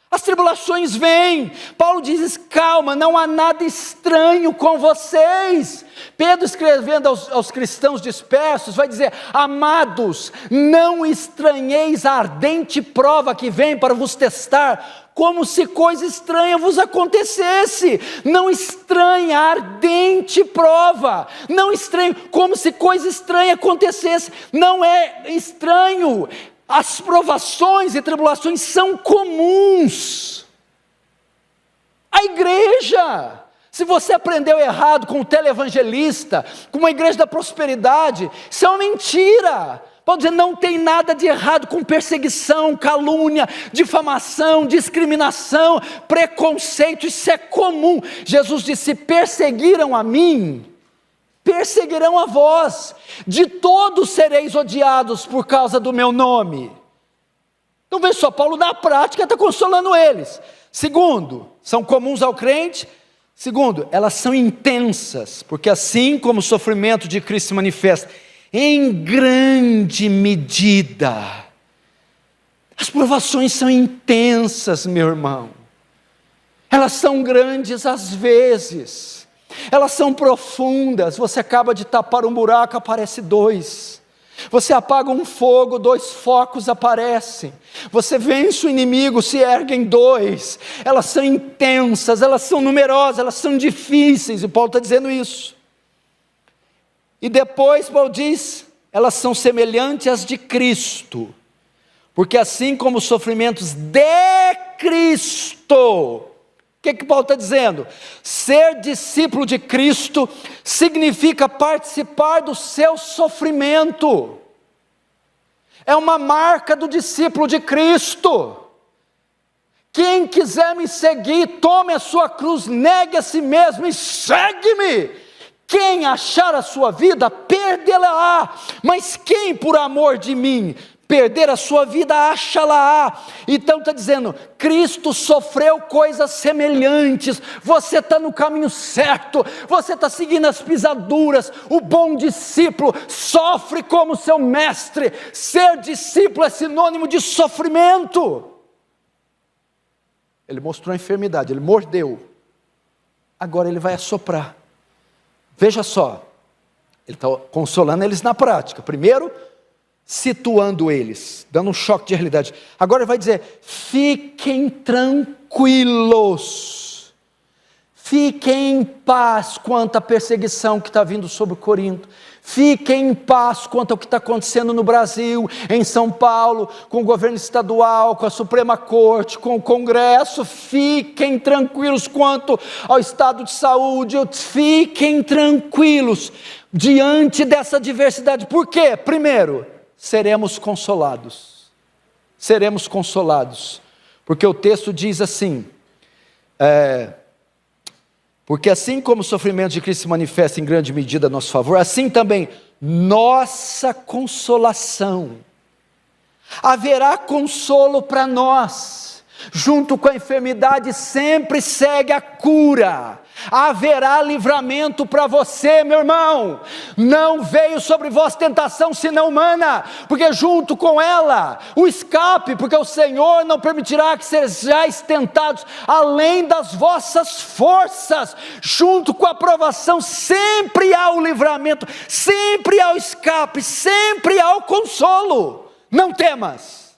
as tribulações vêm. Paulo diz, calma, não há nada estranho com vocês. Pedro, escrevendo aos cristãos dispersos, vai dizer, amados, não estranheis a ardente prova que vem para vos testar, como se coisa estranha vos acontecesse. Não estranhe a ardente prova, não estranhe, como se coisa estranha acontecesse. Não é estranho. As provações e tribulações são comuns. A igreja, se você aprendeu errado com o televangelista, com uma igreja da prosperidade, isso é uma mentira. Pode dizer, não tem nada de errado com perseguição, calúnia, difamação, discriminação, preconceito, isso é comum. Jesus disse, perseguiram a mim, perseguirão a vós, de todos sereis odiados por causa do meu nome. Então veja só, Paulo na prática está consolando eles. Segundo, são comuns ao crente. Segundo, elas são intensas, porque assim como o sofrimento de Cristo se manifesta em grande medida, as provações são intensas, meu irmão. Elas são grandes às vezes. Elas são profundas. Você acaba de tapar um buraco, aparece dois. Você apaga um fogo, dois focos aparecem. Você vence o inimigo, se erguem dois. Elas são intensas, elas são numerosas, elas são difíceis, e Paulo está dizendo isso. E depois Paulo diz, elas são semelhantes às de Cristo, porque assim como os sofrimentos de Cristo. O que Paulo está dizendo? Ser discípulo de Cristo significa participar do seu sofrimento. É uma marca do discípulo de Cristo. Quem quiser me seguir, tome a sua cruz, negue a si mesmo e segue-me. Quem achar a sua vida, perdê-la-á. Mas quem por amor de mim perder a sua vida, acha-la. Então está dizendo, Cristo sofreu coisas semelhantes, você está no caminho certo, você está seguindo as pisaduras, o bom discípulo sofre como seu mestre. Ser discípulo é sinônimo de sofrimento. Ele mostrou a enfermidade, ele mordeu, agora ele vai assoprar. Veja só, ele está consolando eles na prática, primeiro situando eles, dando um choque de realidade. Agora ele vai dizer, fiquem tranquilos, fiquem em paz quanto à perseguição que está vindo sobre Corinto, fiquem em paz quanto ao que está acontecendo no Brasil, em São Paulo, com o governo estadual, com a Suprema Corte, com o Congresso. Fiquem tranquilos quanto ao estado de saúde, fiquem tranquilos diante dessa diversidade. Por quê? Primeiro, seremos consolados, porque o texto diz assim, porque assim como o sofrimento de Cristo se manifesta em grande medida a nosso favor, assim também nossa consolação, haverá consolo para nós, junto com a enfermidade sempre segue a cura, haverá livramento para você, meu irmão. Não veio sobre vós tentação senão humana, porque junto com ela, o escape, porque o Senhor não permitirá que sejais tentados além das vossas forças. Junto com a provação sempre há o livramento, sempre há o escape, sempre há o consolo. Não temas,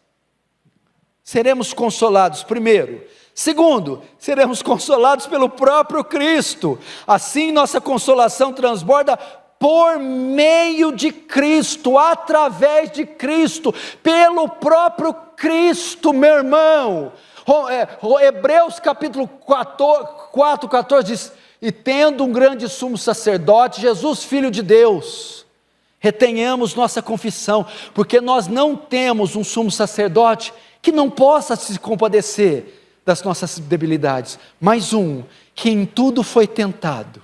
seremos consolados primeiro. Segundo, seremos consolados pelo próprio Cristo. Assim nossa consolação transborda por meio de Cristo, através de Cristo, pelo próprio Cristo, meu irmão. Hebreus capítulo 4, 14 diz, e tendo um grande sumo sacerdote, Jesus Filho de Deus, retenhamos nossa confissão, porque nós não temos um sumo sacerdote que não possa se compadecer das nossas debilidades, mas um que em tudo foi tentado,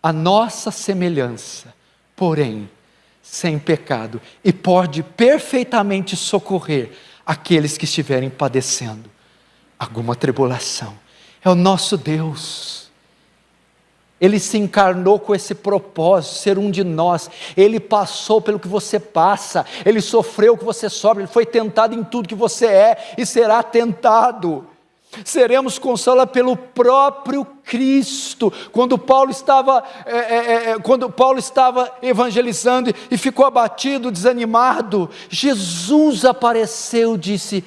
a nossa semelhança, porém sem pecado, e pode perfeitamente socorrer aqueles que estiverem padecendo alguma tribulação. É o nosso Deus. Ele se encarnou com esse propósito, ser um de nós. Ele passou pelo que você passa, ele sofreu o que você sofre, ele foi tentado em tudo que você é e será tentado. Seremos consolados pelo próprio Cristo. Quando Paulo estava evangelizando e ficou abatido, desanimado, Jesus apareceu e disse,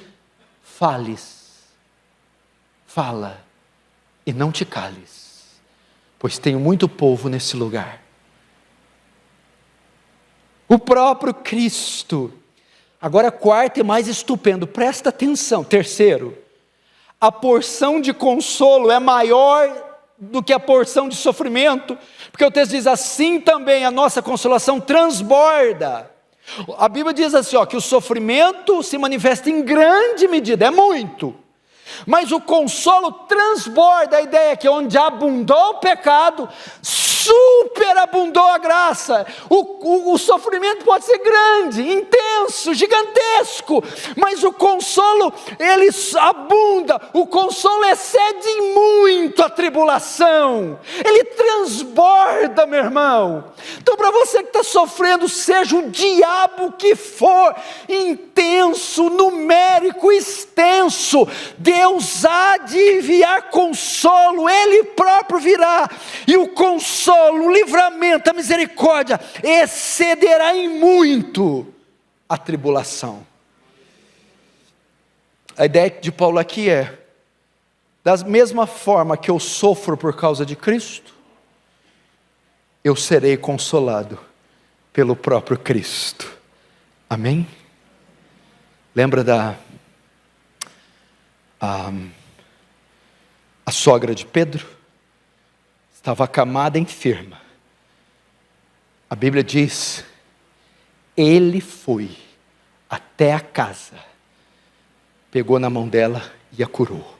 fala e não te cales, pois tenho muito povo nesse lugar. O próprio Cristo. Agora quarto e mais estupendo, presta atenção. Terceiro, a porção de consolo é maior do que a porção de sofrimento, porque o texto diz, assim também a nossa consolação transborda. A Bíblia diz assim, que o sofrimento se manifesta em grande medida, é muito, mas o consolo transborda. A ideia é que onde abundou o pecado, superabundou a graça. O sofrimento pode ser grande, intenso, gigantesco, mas o consolo, ele abunda. O consolo excede em muito a tribulação, ele transborda, meu irmão. Então, para você que está sofrendo, seja o diabo que for, intenso, numérico, extenso, Deus há de enviar consolo, ele próprio virá, e o consolo, o livramento, a misericórdia excederá em muito a tribulação. A ideia de Paulo aqui é, da mesma forma que eu sofro por causa de Cristo, eu serei consolado pelo próprio Cristo. Amém? Lembra a sogra de Pedro? Estava acamada, enferma. A Bíblia diz, ele foi até a casa, pegou na mão dela e a curou.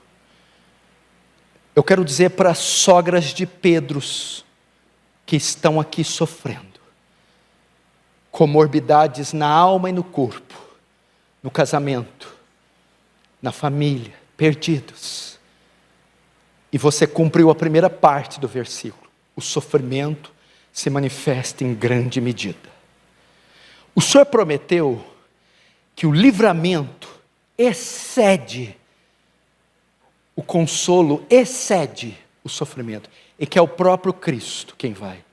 Eu quero dizer para as sogras de Pedros que estão aqui sofrendo, comorbidades na alma e no corpo, no casamento, na família, perdidos. E você cumpriu a primeira parte do versículo. O sofrimento se manifesta em grande medida. O Senhor prometeu que o livramento excede, o consolo excede o sofrimento, e que é o próprio Cristo quem vai.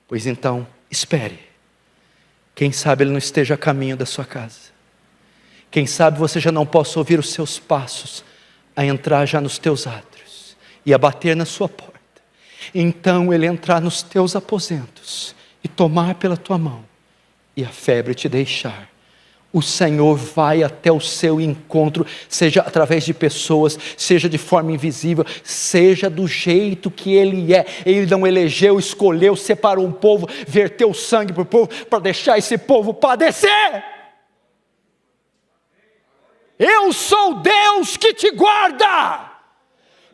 Pois então, espere. Quem sabe Ele não esteja a caminho da sua casa. Quem sabe você já não possa ouvir os seus passos a entrar já nos teus átrios e a bater na sua porta. Então Ele entrar nos teus aposentos e tomar pela tua mão e a febre te deixar. O Senhor vai até o seu encontro, seja através de pessoas, seja de forma invisível, seja do jeito que Ele é. Ele não elegeu, escolheu, separou um povo, verteu sangue para o povo, para deixar esse povo padecer. Eu sou Deus que te guarda.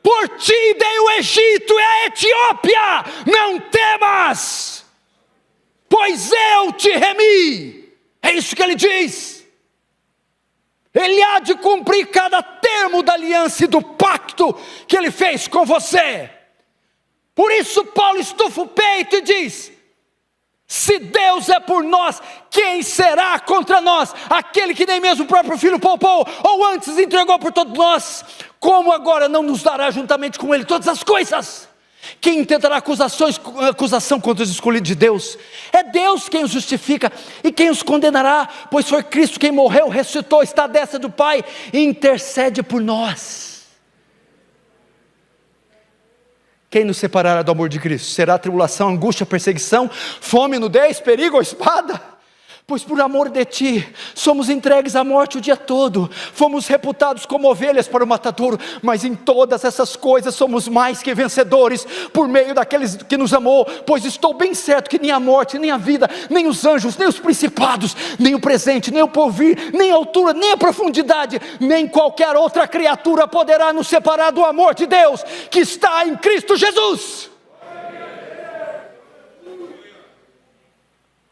Por ti dei o Egito e a Etiópia. Não temas, pois eu te remi. É isso que Ele diz. Ele há de cumprir cada termo da aliança e do pacto que Ele fez com você. Por isso Paulo estufa o peito e diz: se Deus é por nós, quem será contra nós? Aquele que nem mesmo o próprio Filho poupou, ou antes entregou por todos nós, como agora não nos dará juntamente com Ele todas as coisas? Quem intentará acusação contra os escolhidos de Deus? É Deus quem os justifica. E quem os condenará? Pois foi Cristo quem morreu, ressuscitou, está à destra do Pai e intercede por nós. Quem nos separará do amor de Cristo? Será tribulação, angústia, perseguição, fome, nudez, perigo ou espada? Pois por amor de ti, somos entregues à morte o dia todo, fomos reputados como ovelhas para o matadouro, mas em todas essas coisas somos mais que vencedores, por meio daqueles que nos amou, pois estou bem certo que nem a morte, nem a vida, nem os anjos, nem os principados, nem o presente, nem o porvir, nem a altura, nem a profundidade, nem qualquer outra criatura poderá nos separar do amor de Deus, que está em Cristo Jesus.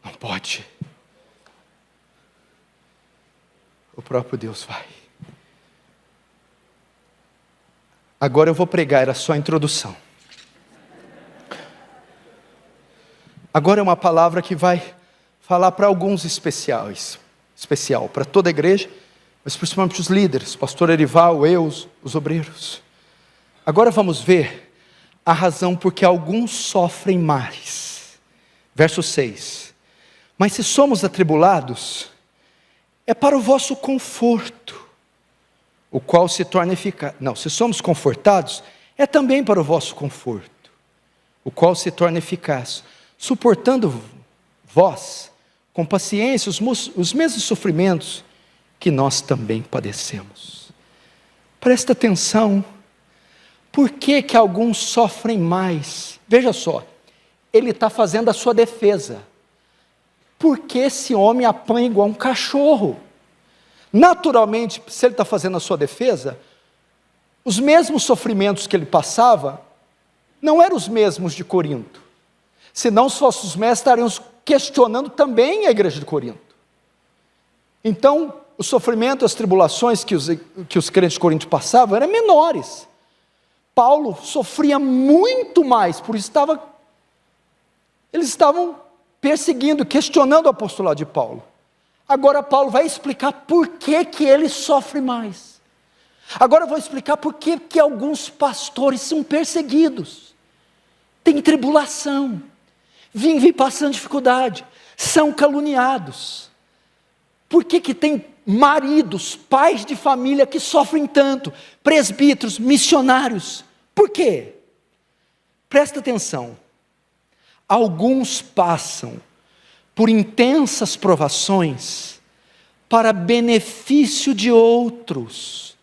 Não pode. O próprio Deus vai. Agora eu vou pregar, era só a introdução. Agora é uma palavra que vai falar para alguns especial, para toda a igreja, mas principalmente os líderes, pastor Erival, eu, os obreiros. Agora vamos ver a razão por que alguns sofrem mais. Verso 6. Mas se somos atribulados, é para o vosso conforto, o qual se torna eficaz. Não, se somos confortados, é também para o vosso conforto, o qual se torna eficaz, suportando vós, com paciência, os mesmos sofrimentos que nós também padecemos. Presta atenção, por que alguns sofrem mais? Veja só, ele está fazendo a sua defesa. Porque esse homem apanha igual um cachorro. Naturalmente, se ele está fazendo a sua defesa, os mesmos sofrimentos que ele passava, não eram os mesmos de Corinto. Senão, se fossem os mesmos, estaríamos questionando também a igreja de Corinto. Então, o sofrimento, as tribulações que os crentes de Corinto passavam, eram menores. Paulo sofria muito mais, por isso eles estavam perseguindo, questionando o apostolado de Paulo. Agora Paulo vai explicar por que ele sofre mais. Agora eu vou explicar por que alguns pastores são perseguidos, tem tribulação, vivem passando dificuldade, são caluniados. Por que tem maridos, pais de família que sofrem tanto, presbíteros, missionários? Por quê? Presta atenção. Alguns passam por intensas provações para benefício de outros.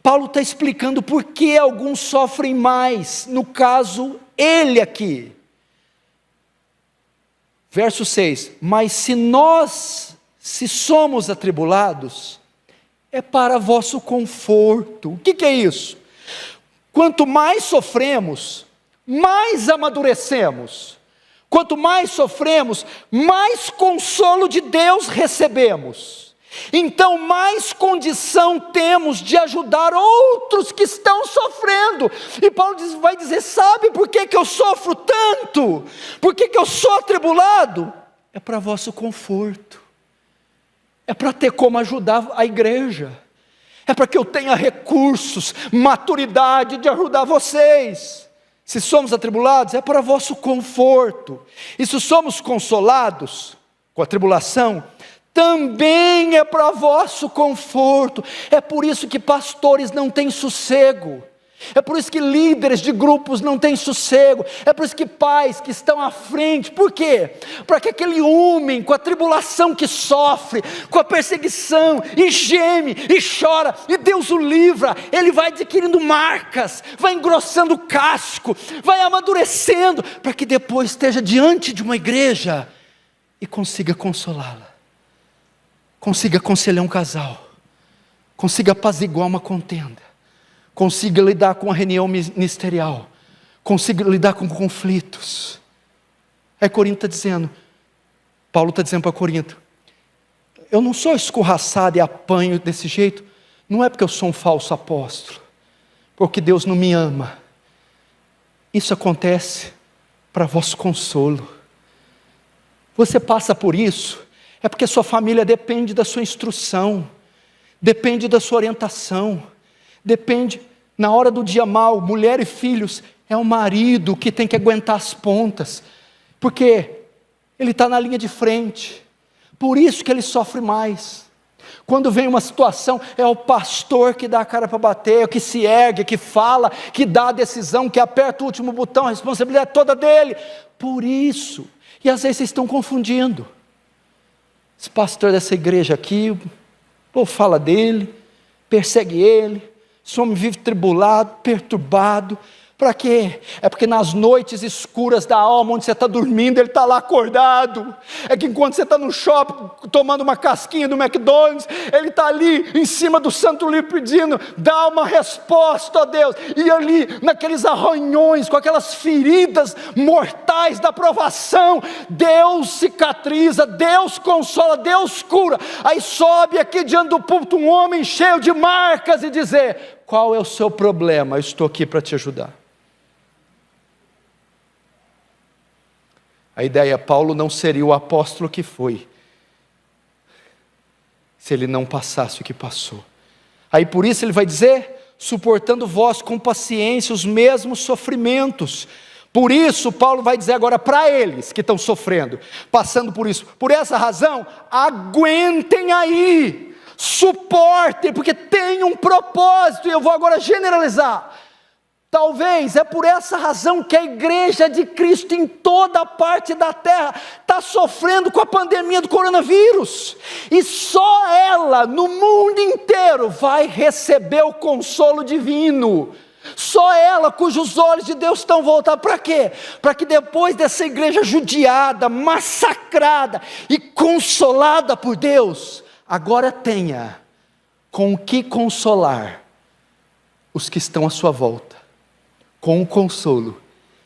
Paulo está explicando por que alguns sofrem mais, no caso, ele aqui. Verso 6, mas se somos atribulados, é para vosso conforto. O que é isso? Quanto mais sofremos, mais amadurecemos. Quanto mais sofremos, mais consolo de Deus recebemos. Então mais condição temos de ajudar outros que estão sofrendo. E Paulo vai dizer, sabe por que eu sofro tanto? Por que eu sou atribulado? É para vosso conforto. É para ter como ajudar a igreja. É para que eu tenha recursos, maturidade de ajudar vocês. Se somos atribulados, é para vosso conforto. E se somos consolados com a tribulação, também é para vosso conforto. É por isso que pastores não têm sossego. É por isso que líderes de grupos não têm sossego. É por isso que pais que estão à frente. Por quê? Para que aquele homem com a tribulação que sofre, com a perseguição, e geme, e chora, e Deus o livra, ele vai adquirindo marcas, vai engrossando o casco, vai amadurecendo, para que depois esteja diante de uma igreja e consiga consolá-la, consiga aconselhar um casal, consiga apaziguar uma contenda, consiga lidar com a reunião ministerial, consiga lidar com conflitos. Aí Corinto está dizendo, Paulo está dizendo para Corinto, eu não sou escorraçado e apanho desse jeito, não é porque eu sou um falso apóstolo, porque Deus não me ama. Isso acontece para vosso consolo. Você passa por isso, é porque sua família depende da sua instrução, depende da sua orientação, depende, na hora do dia mau, mulher e filhos, é o marido que tem que aguentar as pontas, porque ele está na linha de frente, por isso que ele sofre mais. Quando vem uma situação, é o pastor que dá a cara para bater, que se ergue, que fala, que dá a decisão, que aperta o último botão, a responsabilidade é toda dele. Por isso, e às vezes vocês estão confundindo. Esse pastor dessa igreja aqui, o povo fala dele, persegue ele, esse homem vive tribulado, perturbado. Para quê? É porque nas noites escuras da alma, onde você está dormindo, ele está lá acordado. É que enquanto você está no shopping, tomando uma casquinha do McDonald's, ele está ali, em cima do Santo Livro, pedindo, dá uma resposta, ó Deus. E ali, naqueles arranhões, com aquelas feridas mortais da provação, Deus cicatriza, Deus consola, Deus cura. Aí sobe aqui diante do púlpito um homem cheio de marcas e dizer, qual é o seu problema? Eu estou aqui para te ajudar. A ideia, Paulo não seria o apóstolo que foi, se ele não passasse o que passou. Aí por isso ele vai dizer, suportando vós com paciência os mesmos sofrimentos. Por isso Paulo vai dizer agora para eles que estão sofrendo, passando por isso. Por essa razão, aguentem aí, suportem, porque tem um propósito, e eu vou agora generalizar. Talvez é por essa razão que a igreja de Cristo em toda parte da terra está sofrendo com a pandemia do coronavírus, e só ela no mundo inteiro vai receber o consolo divino, só ela cujos olhos de Deus estão voltados. Para quê? Para que depois dessa igreja judiada, massacrada e consolada por Deus, agora tenha com o que consolar os que estão à sua volta, com o consolo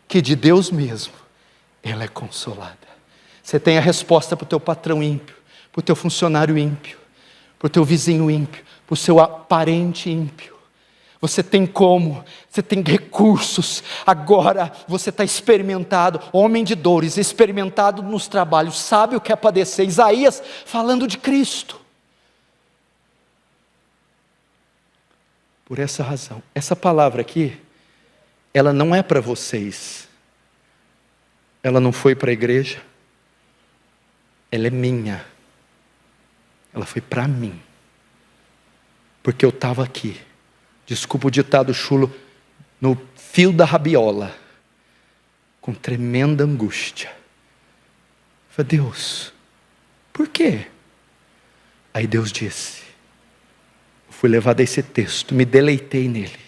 que de Deus mesmo ela é consolada. Você tem a resposta para o teu patrão ímpio, para o teu funcionário ímpio, para o teu vizinho ímpio, para o seu parente ímpio. Você tem como, você tem recursos. Agora você está experimentado, homem de dores, experimentado nos trabalhos, sabe o que é padecer. Isaías falando de Cristo. Por essa razão, essa palavra aqui, ela não é para vocês, ela não foi para a igreja, ela é minha, ela foi para mim, porque eu estava aqui, desculpa o ditado chulo, no fio da rabiola, com tremenda angústia. Eu falei, Deus, por quê? Aí Deus disse, eu fui levado a esse texto, me deleitei nele.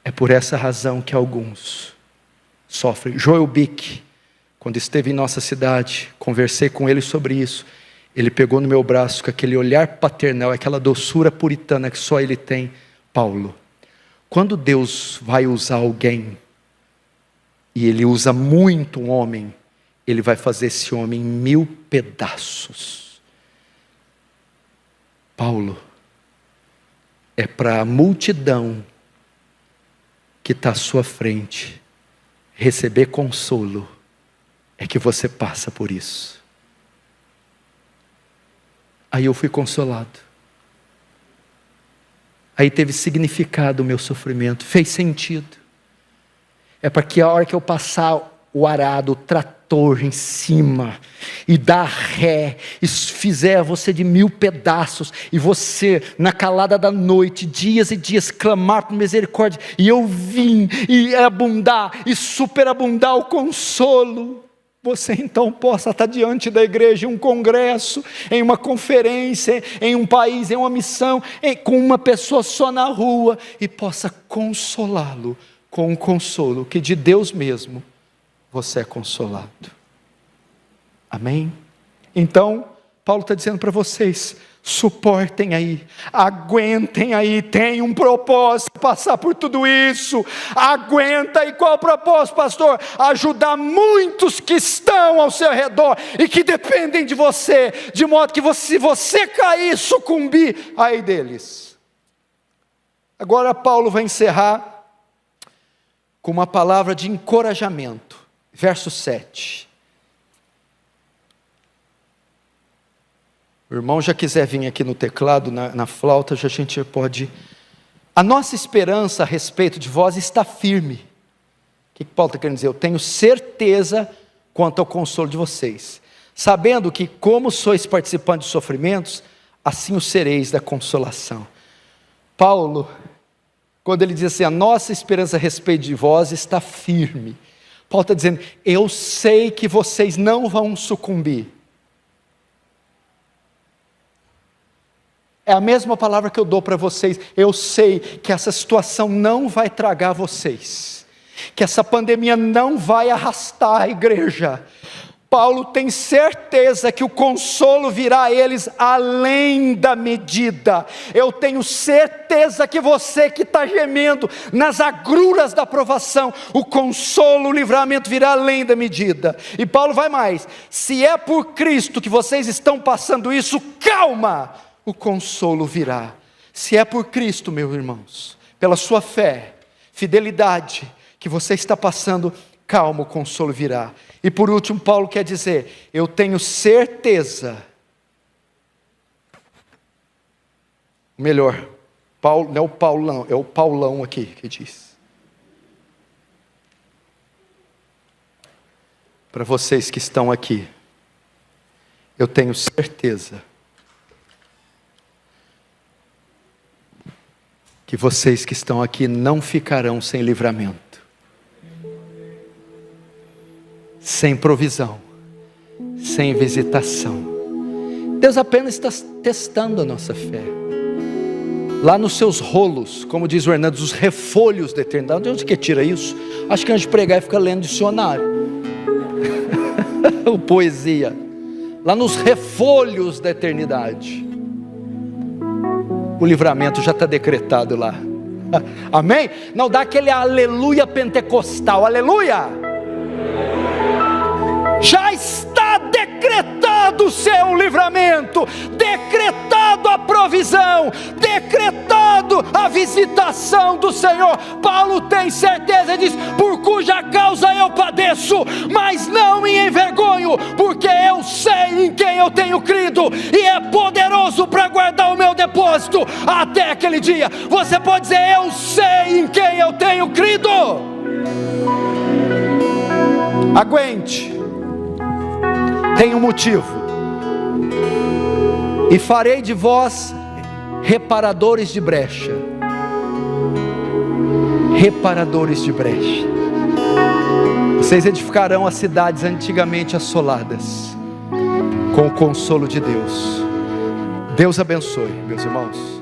É por essa razão que alguns sofrem. Joel Bick, quando esteve em nossa cidade, conversei com ele sobre isso. Ele pegou no meu braço com aquele olhar paternal, aquela doçura puritana que só ele tem. Paulo, quando Deus vai usar alguém, e Ele usa muito um homem Ele vai fazer esse homem em 1000 pedaços. Paulo, é para a multidão que está à sua frente receber consolo, é que você passa por isso. Aí eu fui consolado. Aí teve significado o meu sofrimento, fez sentido. É para que a hora que eu passar o arado, o trator em cima, e dar ré, e fizer você de 1000 pedaços, e você na calada da noite, dias e dias, clamar por misericórdia, e eu vim, e abundar, e superabundar o consolo, você então possa estar diante da igreja, em um congresso, em uma conferência, em um país, em uma missão, com uma pessoa só na rua, e possa consolá-lo com um consolo que de Deus mesmo você é consolado. Amém? Então, Paulo está dizendo para vocês, suportem aí, aguentem aí, tem um propósito, passar por tudo isso, aguenta. E qual o propósito, pastor? Ajudar muitos que estão ao seu redor, e que dependem de você, de modo que se você cair, sucumbir, ai deles. Agora Paulo vai encerrar com uma palavra de encorajamento, verso 7, o irmão já quiser vir aqui no teclado, na flauta, já a gente pode. A nossa esperança a respeito de vós está firme. O que Paulo está querendo dizer? Eu tenho certeza quanto ao consolo de vocês, sabendo que como sois participantes de sofrimentos, assim o sereis da consolação. Paulo, quando ele diz assim, a nossa esperança a respeito de vós está firme, Paulo está dizendo, eu sei que vocês não vão sucumbir. É a mesma palavra que eu dou para vocês. Eu sei que essa situação não vai tragar vocês, que essa pandemia não vai arrastar a igreja. Paulo tem certeza que o consolo virá a eles além da medida. Eu tenho certeza que você que está gemendo nas agruras da provação, o consolo, o livramento virá além da medida. E Paulo vai mais, se é por Cristo que vocês estão passando isso, calma, o consolo virá. Se é por Cristo, meus irmãos, pela sua fé, fidelidade, que você está passando, calma, o consolo virá. E por último, Paulo quer dizer, eu tenho certeza, melhor, Paulo, não é o Paulão, é o Paulão aqui que diz, para vocês que estão aqui, eu tenho certeza, que vocês que estão aqui não ficarão sem livramento, sem provisão, sem visitação. Deus apenas está testando a nossa fé. Lá nos seus rolos, como diz o Hernandes, os refolhos da eternidade. De onde que tira isso? Acho que antes de pregar, fica lendo dicionário. O poesia. Lá nos refolhos da eternidade. O livramento já está decretado lá. Amém? Não dá aquele aleluia pentecostal. Aleluia! Já está decretado o seu livramento, decretado a provisão, decretado a visitação do Senhor. Paulo tem certeza e diz, por cuja causa eu padeço, mas não me envergonho, porque eu sei em quem eu tenho crido, e é poderoso para guardar o meu depósito até aquele dia. Você pode dizer, eu sei em quem eu tenho crido. Aguente. Tem um motivo, e farei de vós reparadores de brecha, reparadores de brecha. Vocês edificarão as cidades antigamente assoladas, com o consolo de Deus. Deus abençoe, meus irmãos.